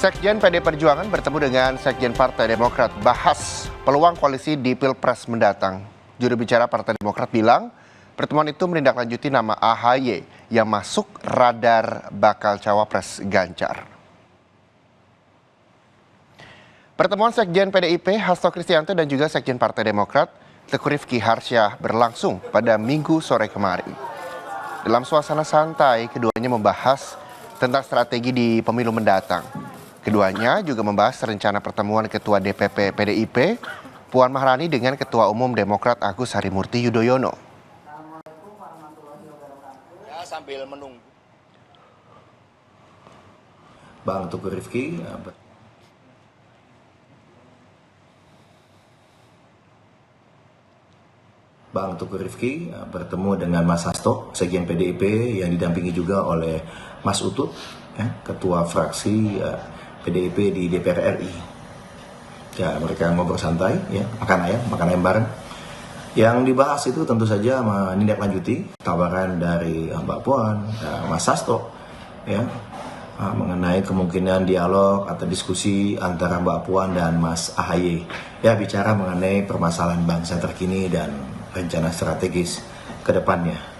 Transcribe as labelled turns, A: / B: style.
A: Sekjen PD Perjuangan bertemu dengan Sekjen Partai Demokrat bahas peluang koalisi di Pilpres mendatang. Juru bicara Partai Demokrat bilang pertemuan itu menindaklanjuti nama AHY yang masuk radar bakal cawapres Ganjar. Pertemuan Sekjen PDIP Hasto Kristianto dan juga Sekjen Partai Demokrat Teguh Rifki Harsyah berlangsung pada Minggu sore kemarin. Dalam suasana santai, keduanya membahas tentang strategi di pemilu mendatang. Keduanya juga membahas rencana pertemuan Ketua DPP PDIP Puan Maharani dengan Ketua Umum Demokrat Agus Harimurti Yudhoyono.
B: Ya, sambil menunggu.
C: Bang Teguh Rifki bertemu dengan Mas Hasto, Sekjen PDIP yang didampingi juga oleh Mas Utut, Ketua Fraksi PDIP di DPR RI. Ya, mereka ngobrol santai, makan ayam bareng. Yang dibahas itu tentu saja menindaklanjuti tawaran dari Mbak Puan, Mas Hasto, mengenai kemungkinan dialog atau diskusi antara Mbak Puan dan Mas AHY. Bicara mengenai permasalahan bangsa terkini dan rencana strategis ke depannya.